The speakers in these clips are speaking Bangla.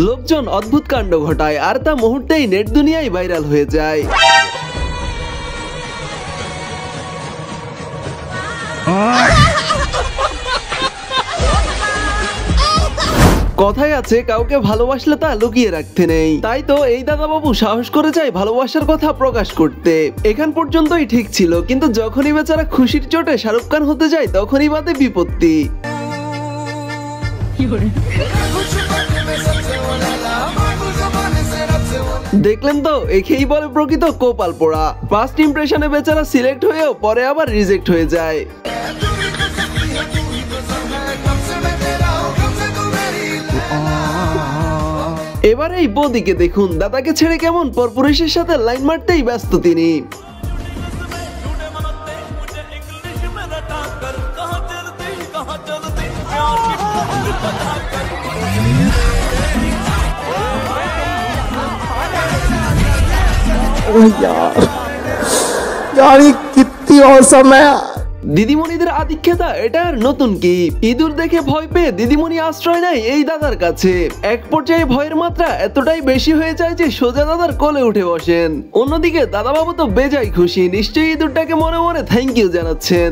লোকজন অদ্ভুত কাণ্ড ঘটায় আর তা মুহূর্তেই নেট দুনিয়ায় ভাইরাল হয়ে যায়। কথায় আছে কাউকে ভালোবাসলে তা লুকিয়ে রাখতে নেই, তাই তো এই দাদাবাবু সাহস করে যায় ভালোবাসার কথা প্রকাশ করতে। এখান পর্যন্তই ঠিক ছিল, কিন্তু যখনই বেচারা খুশির চোটে শাহরুখ খান হতে যায় তখনই বাদে বিপত্তি। দেখলেন তো, একেই বলে প্রকৃত কপাল পোড়া। ফার্স্ট ইমপ্রেশনে বেচারা সিলেক্ট হয়েও পরে আবার রিজেক্ট হয়ে যায়। এবার এই বৌদিকে দেখুন, দাদাকে ছেড়ে কেমন পরপুরুষের সাথে লাইন মারতেই ব্যস্ত তিনি। দিদিমণিদের আধিক্যতা এটা আর নতুন কি? ইঁদুর দেখে ভয় পেয়ে দিদিমণি আশ্রয় নেয় এই দাদার কাছে। এক পর্যায়ে ভয়ের মাত্রা এতটাই বেশি হয়ে যায় যে সোজা দাদার কোলে উঠে বসেন। অন্যদিকে দাদাবাবু তো বেজায় খুশি, নিশ্চয়ই ইঁদুরটাকে মনে মনে থ্যাংক ইউ জানাচ্ছেন।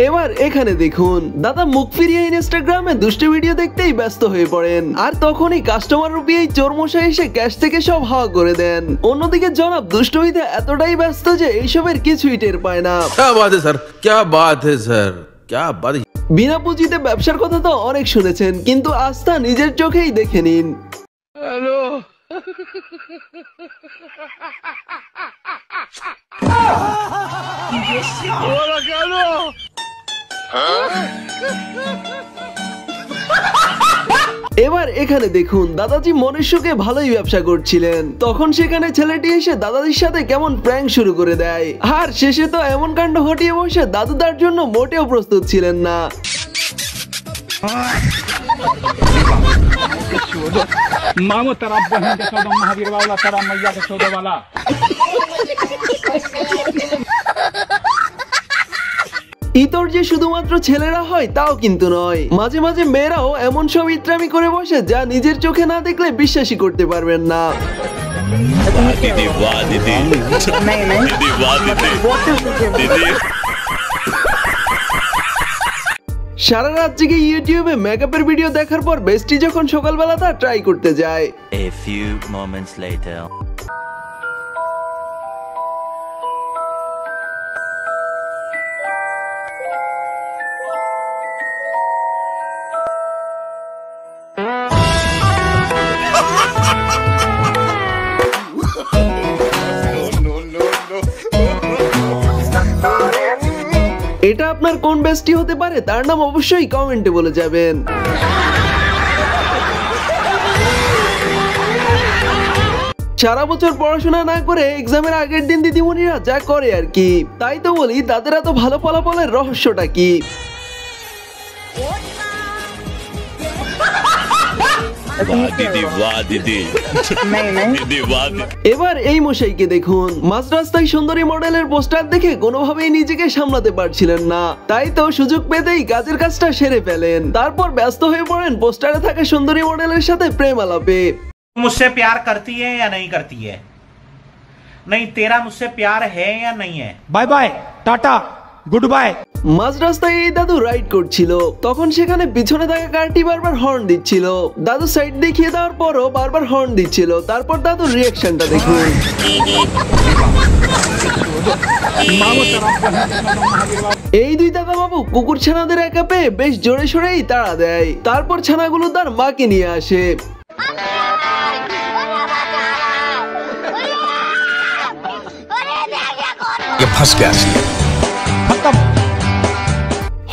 এবার এখানে দেখুন, দাদা মুখ ফিরিয়ে ইনস্টাগ্রামে দুষ্ট ভিডিও দেখতেই ব্যস্ত হয়ে পড়েন, আর তখনই কাস্টমার রূপী এই চোরমশাই এসে ক্যাশ থেকে সব হাওয়া করে দেন। অন্যদিকে জনাব দুষ্টমিতে এতটাই ব্যস্ত যে এইসবের কিছুই টের পায় না। বিনা পুঁজিতে ব্যবসার কথা তো অনেক শুনেছেন, কিন্তু আজ তা নিজের চোখেই দেখে নিন। হ্যালো এবার এখানে দেখুন, দাদাজি মনের সুখে ভালোই ব্যবসা করছিলেন, তখন সেখানে ছেলেটি এসে দাদাজির সাথে কেমন প্র্যাঙ্ক শুরু করে দেয়। আর শেষে তো এমন কাণ্ড ঘটিয়ে বসে দাদু তার জন্য মোটেও প্রস্তুত ছিলেন না। ইতর যে শুধুমাত্র ছেলেরা হয় তাও কিন্তু নয়, মাঝে মাঝে মেয়েরাও এমন সব ইত্রামি করে বসে যা নিজের চোখে না দেখলে বিশ্বাসই করতে পারবেন না। সারা রাত জেগে ইউটিউবে মেকআপের ভিডিও দেখার পর বেস্টি যখন সকালবেলা তা ট্রাই করতে যায়। A few moments later. এটা আপনার কোন বেস্টি হতে পারে তার নাম অবশ্যই কমেন্টে বলে যাবেন। সারা বছর পড়াশোনা না করে এক্সামের আগের দিন দিদিমণিরা যা করে আর কি, তাই তো বলি তাদের এত ভালো ফলাফলের রহস্যটা কি? এবার এই মশাইকে দেখুন, মাঝ রাস্তায় সুন্দরী মডেলের পোস্টার দেখে কোনোভাবেই নিজেকে সামলাতে পারছিলেন না, তাই তো সুযোগ পেতেই কাজের কাজটা সেরে ফেলেন। তারপর ব্যস্ত হয়ে পড়েন পোস্টারে থাকা সুন্দরী মডেলের সাথে প্রেম আলাপে। मुझसे प्यार करती है या नहीं करती है? नहीं, तेरा मुझसे प्यार है या नहीं है? Bye bye, tata, goodbye. মাঝ রাস্তায় এই দাদু রাইড করছিল, তখন সেখানে পিছনে থাকা কারটি বারবার হর্ন দিচ্ছিল। দাদু সাইড দেখিয়ে দেওয়ার পরও বারবার হর্ন দিচ্ছিল। তারপর দাদুর রিয়াকশনটা দেখুন। এই দুই দাদা বাবু কুকুর ছানাদের একা পেয়ে বেশ জোরে সোরেই তাড়া দেয়। তারপর ছানাগুলো তার মাকে নিয়ে আসে।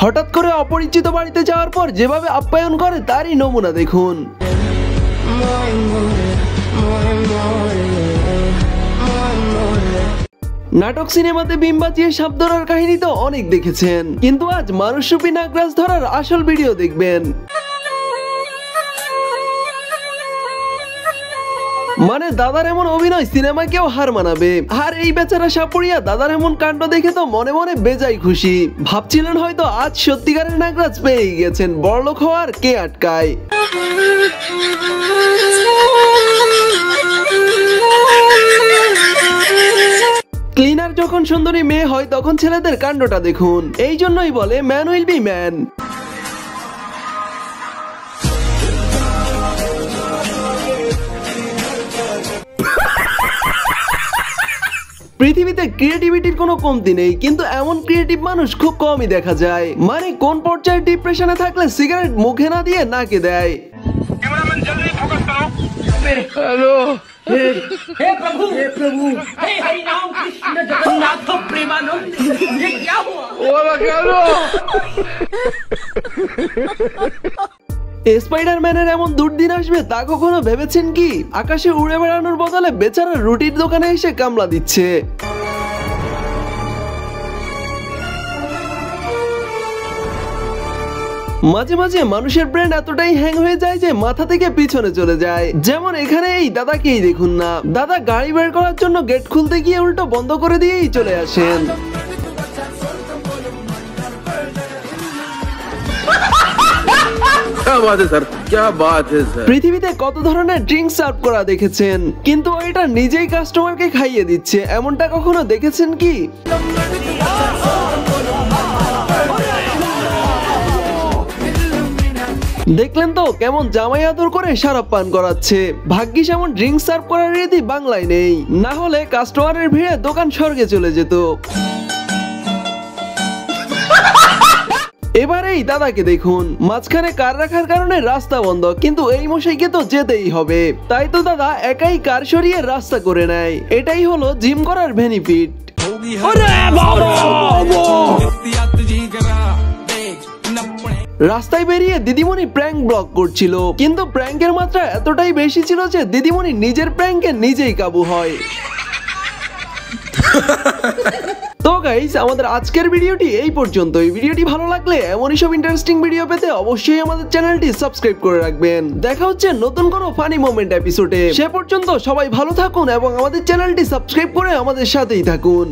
হঠাৎ করে অপরিচিত বাড়িতে যাওয়ার পর যেভাবে আপ্যায়ন করে তারই নমুনা দেখুন। নাটক সিনেমাতে বিম বাঁচিয়ে সাপ ধরার কাহিনী তো অনেক দেখেছেন, কিন্তু আজ মানুষরূপী নাগরাজ ধরার আসল ভিডিও দেখবেন। মানে দাদার এমন অভিনয় সিনেমাকেও হার মানাবে। আর এই বেচারা সাপুরিয়া দাদার এমন কাণ্ড দেখে তো মনে মনে বেজায় খুশি। ভাবছিলেন হয়তো আজ সত্যিকারের নাগরাজ পেয়ে গেছেন, বড়লোক হওয়ার কে আটকায়। ক্লিনার যখন সুন্দরী মেয়ে হয় তখন ছেলেদের কাণ্ডটা দেখুন। এই জন্যই বলে ম্যান উইল বি ম্যান। পৃথিবীতে ক্রিয়েটিভিটির কোনো কমতি নেই, কিন্তু এমন ক্রিয়েটিভ মানুষ খুব কমই দেখা যায়। মানে কোন পর্যায়ে ডিপ্রেশনে থাকলে সিগারেট মুখে না দিয়ে নাকে দেয়। हे प्रभु हे हरि राम कृष्ण जगन्नाथ प्रेमानंद ये क्या हुआ? স্পাইডারম্যানের এমন দুর্দিন আসবে তা কখনো ভেবেছেন কি? আকাশে উড়ে বেড়ানোর বদলে বেচারা রুটির দোকানে এসে কামলা দিচ্ছে। মাঝে মাঝে মানুষের ব্রেন এতটাই হ্যাং হয়ে যায় যে মাথা থেকে পিছনে চলে যায়। যেমন এখানে এই দাদাকেই দেখুন না, দাদা গাড়ি বের করার জন্য গেট খুলতে গিয়ে উল্টো বন্ধ করে দিয়েই চলে আসেন। পৃথিবীতে কত ধরনের ড্রিঙ্ক সার্ভ করা দেখেছেন, কিন্তু এটা নিজেই কাস্টমারকে খাইয়ে দিচ্ছে, এমনটা কখনো দেখেছেন কি? দেখলেন তো কেমন জামাই আদর করে শরাব পান করাচ্ছে। ভাগ্যিস এমন ড্রিঙ্ক সার্ভ করার রীতি বাংলায় নেই, না হলে কাস্টমারের ভিড়ে দোকান স্বর্গে চলে যেত। এবার এই দাদাকে দেখুন, মাঝখানে কার রাখার কারণে রাস্তা বন্ধ, কিন্তু এই মশাইকে তো যেতেই হবে। তাই তো দাদা একাই কার সরিয়ে রাস্তা করে নেয়। এটাই হলো জিম করার বেনিফিট। রাস্তায় বেরিয়ে দিদিমণি প্র্যাঙ্ক ব্লগ করছিল, কিন্তু প্র্যাঙ্কের মাত্রা এতটাই বেশি ছিল যে দিদিমণি নিজের প্র্যাঙ্কে নিজেই কাবু হয়। তো গাইস, আমাদের আজকের ভিডিওটি এই পর্যন্তই। ভিডিওটি ভালো লাগলে এমনই সব ইন্টারেস্টিং ভিডিও পেতে অবশ্যই আমাদের চ্যানেলটি সাবস্ক্রাইব করে রাখবেন। দেখা হচ্ছে নতুন কোনো ফানি মোমেন্ট এপিসোডে। সে পর্যন্ত সবাই ভালো থাকুন এবং আমাদের চ্যানেলটি সাবস্ক্রাইব করে আমাদের সাথেই থাকুন।